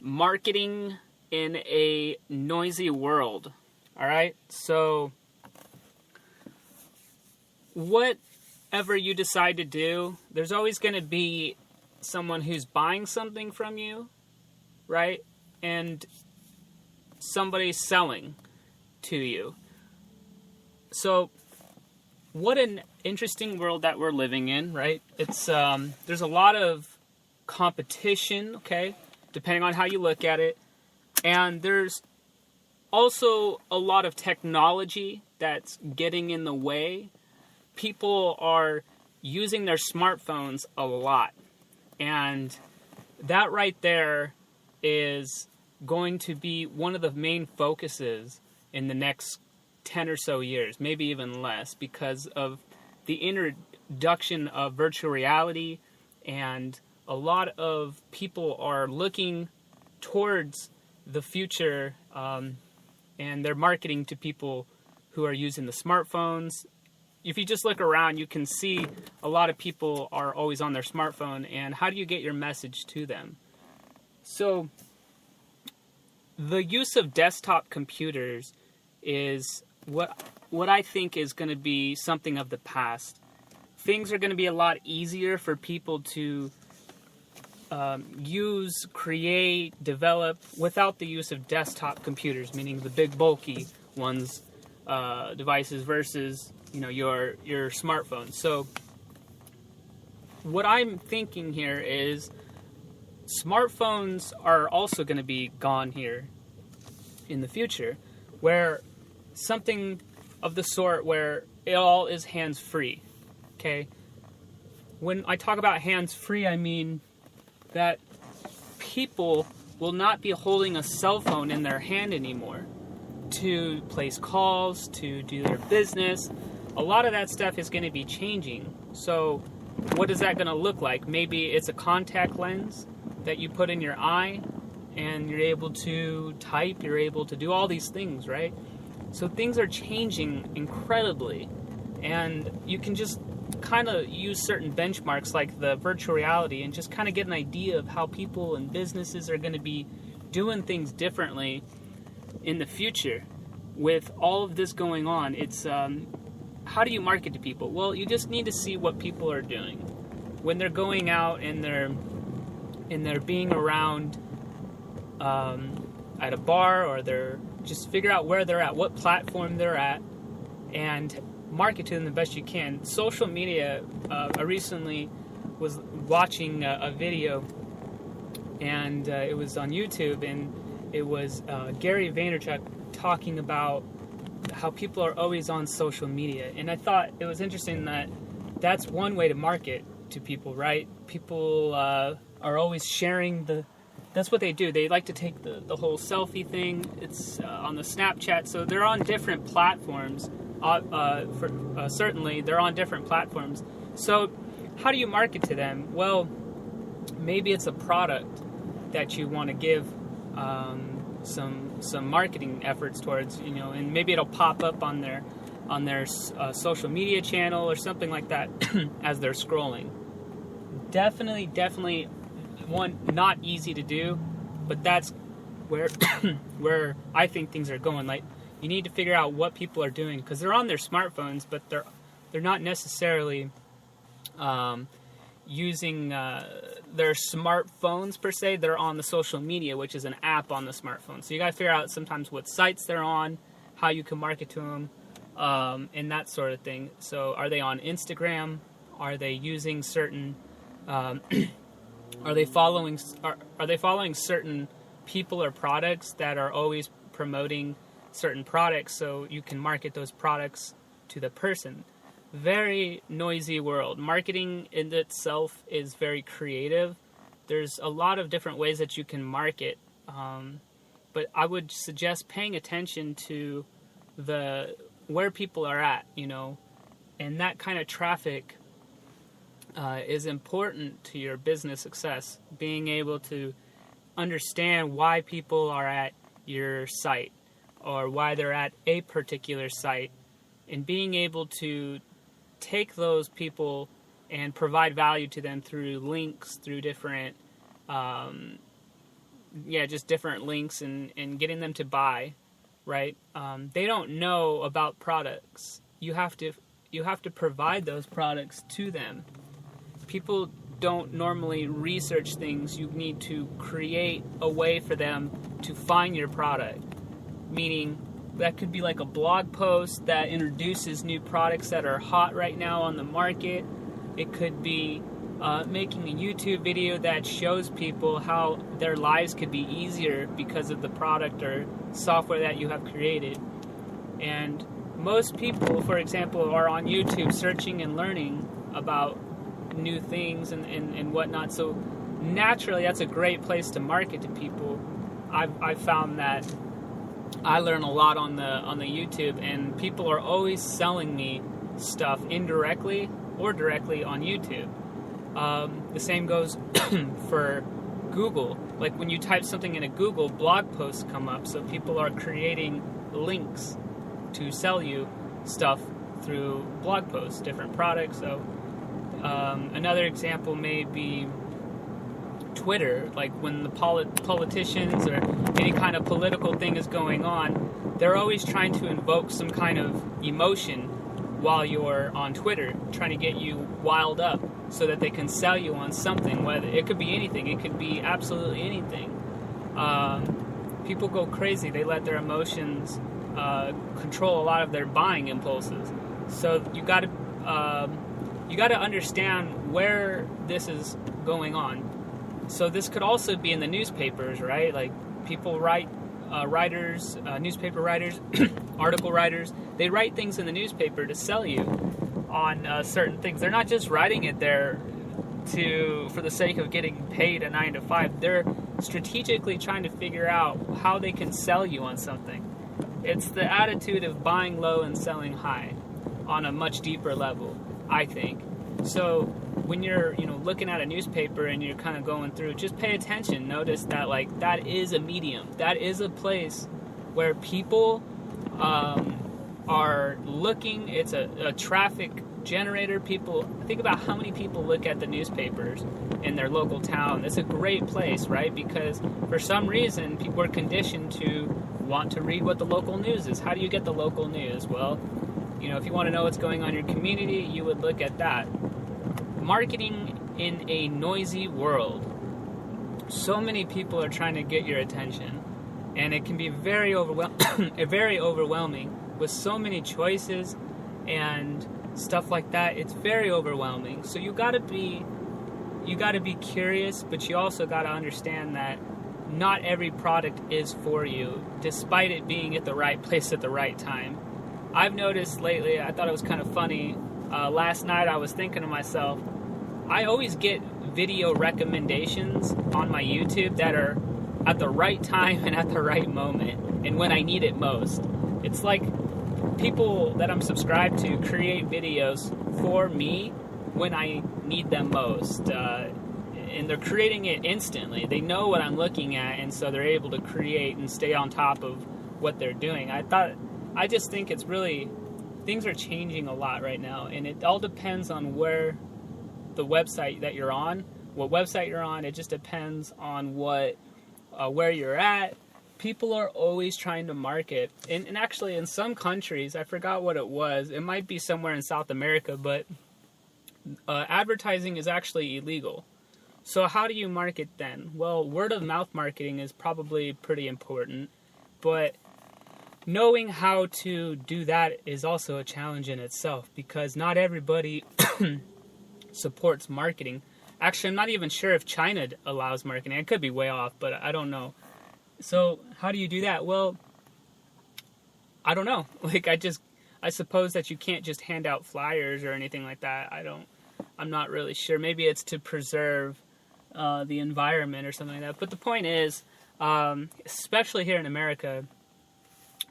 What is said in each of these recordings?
marketing in a noisy world. All right? So, whatever you decide to do, there's always going to be someone who's buying something from you, right? And somebody selling to you. So, what an interesting world that we're living in, right? It's there's a lot of competition, okay, depending on how you look at it. And there's also a lot of technology that's getting in the way. People are using their smartphones a lot. And that right there is going to be one of the main focuses in the next 10 or so years, maybe even less, because of the introduction of virtual reality, and a lot of people are looking towards the future, and they're marketing to people who are using the smartphones. If you just look around, you can see a lot of people are always on their smartphone, and how do you get your message to them? So, the use of desktop computers is what I think is going to be something of the past. Things are going to be a lot easier for people to use, create, develop without the use of desktop computers, meaning the big bulky ones, devices versus your smartphone. So what I'm thinking here is smartphones are also going to be gone here in the future, where something of the sort where it all is hands-free, okay? When I talk about hands-free, I mean that people will not be holding a cell phone in their hand anymore to place calls, to do their business. A lot of that stuff is going to be changing. So what is that going to look like? Maybe it's a contact lens that you put in your eye, and you're able to type, you're able to do all these things, right? So things are changing incredibly, and you can just kind of use certain benchmarks like the virtual reality and just kind of get an idea of how people and businesses are going to be doing things differently in the future. With all of this going on, it's how do you market to people? Well, you just need to see what people are doing when they're going out and they're being around at a bar, or they're just figure out where they're at, what platform they're at, and market to them the best you can. Social media, I recently was watching a video, and it was on YouTube, and it was Gary Vaynerchuk talking about how people are always on social media. And I thought it was interesting that that's one way to market to people, right? People are always sharing that's what they do. They like to take the whole selfie thing. It's on the Snapchat. So they're on different platforms. Certainly, they're on different platforms. So how do you market to them? Well, maybe it's a product that you want to give some marketing efforts towards, and maybe it'll pop up on their social media channel or something like that as they're scrolling. Definitely one, not easy to do, but that's where I think things are going. Like, you need to figure out what people are doing, because they're on their smartphones, but they're not necessarily using their smartphones per se. They're on the social media, which is an app on the smartphone. So you got to figure out sometimes what sites they're on, how you can market to them, and that sort of thing. So are they on Instagram? Are they using certain Are they following certain people or products that are always promoting certain products, so you can market those products to the person? Very noisy world. Marketing in itself is very creative. There's a lot of different ways that you can market, but I would suggest paying attention to where people are at, and that kind of traffic is important to your business success. Being able to understand why people are at your site, or why they're at a particular site, and being able to take those people and provide value to them through links, through different just different links and getting them to buy, right? They don't know about products. You have to provide those products to them. People don't normally research things. You need to create a way for them to find your product. Meaning, that could be like a blog post that introduces new products that are hot right now on the market. It could be making a YouTube video that shows people how their lives could be easier because of the product or software that you have created. And most people, for example, are on YouTube searching and learning about new things and whatnot. So naturally, that's a great place to market to people. I've found that I learn a lot on the YouTube, and people are always selling me stuff indirectly or directly on YouTube. The same goes for Google. Like when you type something into Google, blog posts come up, so people are creating links to sell you stuff through blog posts, different products. So another example may be Twitter. Like when the politicians or any kind of political thing is going on, they're always trying to invoke some kind of emotion while you're on Twitter, trying to get you wild up so that they can sell you on something. Whether it could be anything, it could be absolutely anything. People go crazy. They let their emotions control a lot of their buying impulses. So you got to understand where this is going on. So this could also be in the newspapers, right? Like people write, newspaper writers, article writers, they write things in the newspaper to sell you on certain things. They're not just writing it there for the sake of getting paid a 9 to 5. They're strategically trying to figure out how they can sell you on something. It's the attitude of buying low and selling high on a much deeper level, I think. So when you're looking at a newspaper and you're kind of going through, just pay attention. Notice that that is a medium. That is a place where people are looking. It's a traffic generator. People think about how many people look at the newspapers in their local town. It's a great place, right? Because for some reason people are conditioned to want to read what the local news is. How do you get the local news? Well, if you want to know what's going on in your community, you would look at that. Marketing in a noisy world. So many people are trying to get your attention, and it can be very overwhelming with so many choices and stuff like that. It's very overwhelming. So you got to be curious, but you also got to understand that not every product is for you, despite it being at the right place at the right time. I've noticed lately, I thought it was kind of funny, last night I was thinking to myself, I always get video recommendations on my YouTube that are at the right time and at the right moment, and when I need it most. It's like people that I'm subscribed to create videos for me when I need them most. And they're creating it instantly. They know what I'm looking at, and so they're able to create and stay on top of what they're doing. I just think it's really, things are changing a lot right now, and it all depends on where the website that you're on, what website you're on. It just depends on where you're at. People are always trying to market, and actually in some countries, I forgot what it was, it might be somewhere in South America, but advertising is actually illegal. So how do you market then? Well, word of mouth marketing is probably pretty important, but knowing how to do that is also a challenge in itself, because not everybody supports marketing. Actually, I'm not even sure if China allows marketing. I could be way off, but I don't know. So how do you do that? Well, I don't know. I suppose that you can't just hand out flyers or anything like that. I'm not really sure. Maybe it's to preserve the environment or something like that. But the point is, especially here in America,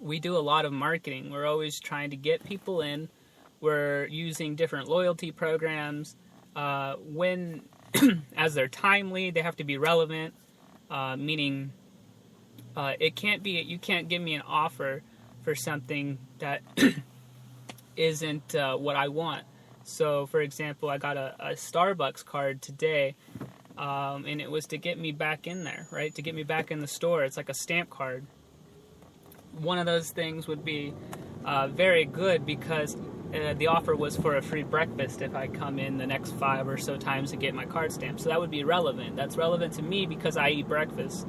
we do a lot of marketing. We're always trying to get people in. We're using different loyalty programs. When, as they're timely, they have to be relevant, meaning you can't give me an offer for something that isn't what I want. So, for example, I got a Starbucks card today. and it was to get me back in there, right? To get me back in the store. It's like a stamp card. One of those things would be very good because the offer was for a free breakfast if I come in the next 5 or so times to get my card stamped. So that would be relevant. That's relevant to me because I eat breakfast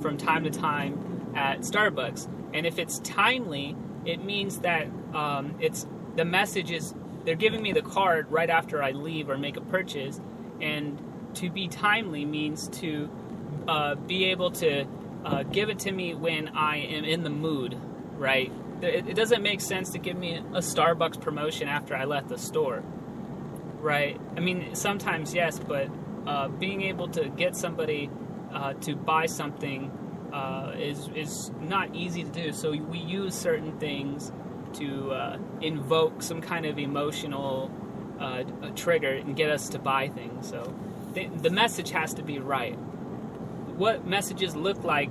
from time to time at Starbucks. And if it's timely, it means that the message is they're giving me the card right after I leave or make a purchase. And to be timely means to be able to give it to me when I am in the mood, right? It doesn't make sense to give me a Starbucks promotion after I left the store, right? I mean, sometimes yes, but being able to get somebody to buy something is not easy to do. So we use certain things to invoke some kind of emotional trigger and get us to buy things. So the message has to be right. What messages look like,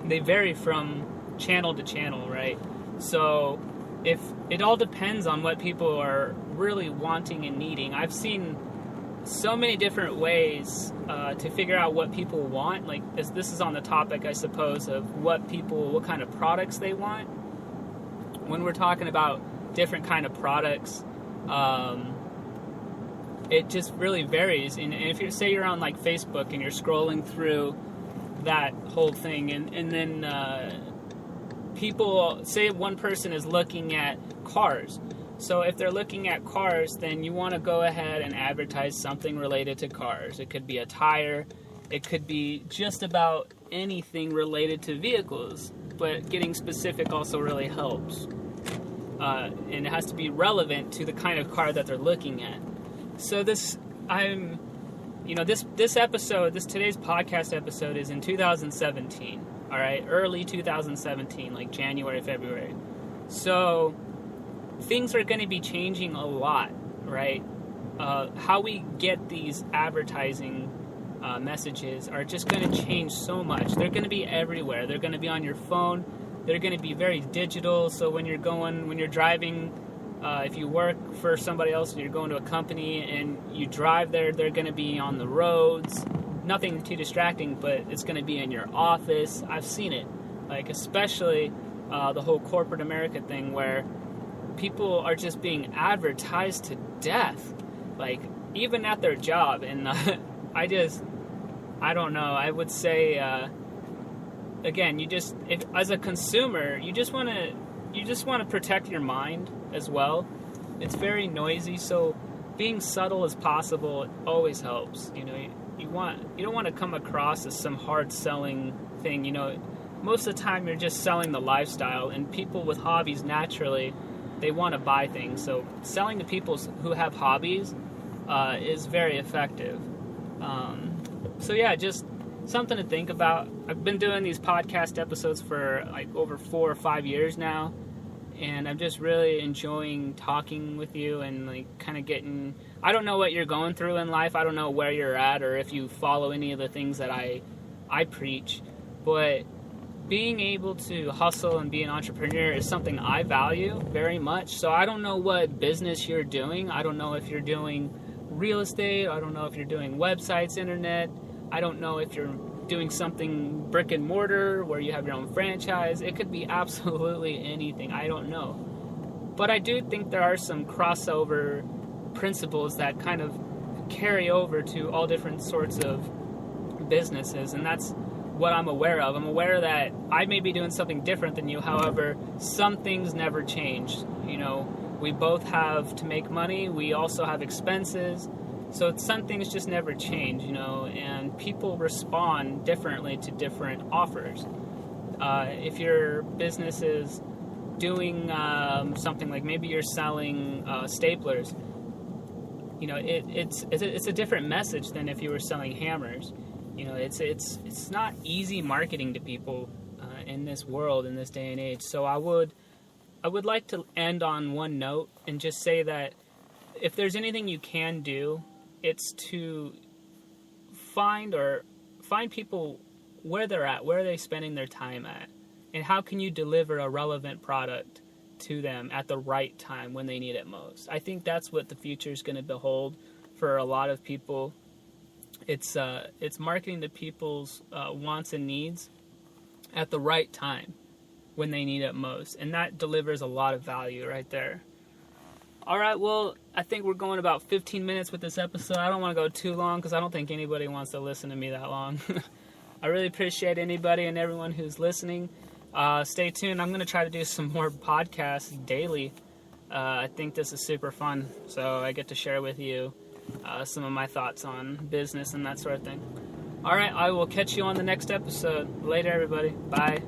they vary from channel to channel, right? So if it all depends on what people are really wanting and needing. I've seen so many different ways to figure out what people want. Like this is on the topic, I suppose, of what kind of products they want. When we're talking about different kind of products, it just really varies. And if you're on like Facebook and you're scrolling through that whole thing, and then people say one person is looking at cars. So if they're looking at cars, then you want to go ahead and advertise something related to cars. It could be a tire. It could be just about anything related to vehicles. But getting specific also really helps. And it has to be relevant to the kind of car that they're looking at. So today's podcast episode is in 2017. All right, early 2017, like January, February. So things are going to be changing a lot, right? How we get these advertising messages are just going to change so much. They're going to be everywhere. They're going to be on your phone. They're going to be very digital. So when you're driving, if you work for somebody else and you're going to a company and you drive there, they're going to be on the roads. Nothing too distracting, but it's going to be in your office. I've seen it, like especially the whole corporate America thing where people are just being advertised to death, like even at their job. And I don't know. I would say, again, as a consumer, you just want to protect your mind as well. It's very noisy, so being subtle as possible always helps. You don't want to come across as some hard selling thing. Most of the time you're just selling the lifestyle, and people with hobbies naturally they want to buy things. So selling to people who have hobbies is very effective. So yeah, just something to think about. I've been doing these podcast episodes for like over 4 or 5 years now, and I'm just really enjoying talking with you and like kind of getting. I don't know what you're going through in life. I don't know where you're at or if you follow any of the things that I preach, but being able to hustle and be an entrepreneur is something I value very much. So I don't know what business you're doing. I don't know if you're doing real estate. I don't know if you're doing websites, internet. I don't know if you're doing something brick and mortar where you have your own franchise. It could be absolutely anything. I don't know. But I do think there are some crossover principles that kind of carry over to all different sorts of businesses, and that's what I'm aware of. I'm aware that I may be doing something different than you. However, some things never change. We both have to make money. We also have expenses. So some things just never change, and people respond differently to different offers. If your business is doing something like maybe you're selling staplers, it's a different message than if you were selling hammers. It's not easy marketing to people in this world, in this day and age. So I would like to end on one note and just say that if there's anything you can do, it's to find people where they're at, where are they spending their time at, and how can you deliver a relevant product to them at the right time when they need it most. I think that's what the future is going to behold for a lot of people. It's marketing to people's wants and needs at the right time when they need it most, and that delivers a lot of value right there. All right, well, I think we're going about 15 minutes with this episode. I don't want to go too long because I don't think anybody wants to listen to me that long. I really appreciate anybody and everyone who's listening. Stay tuned. I'm going to try to do some more podcasts daily. I think this is super fun, so I get to share with you some of my thoughts on business and that sort of thing. All right, I will catch you on the next episode. Later, everybody. Bye.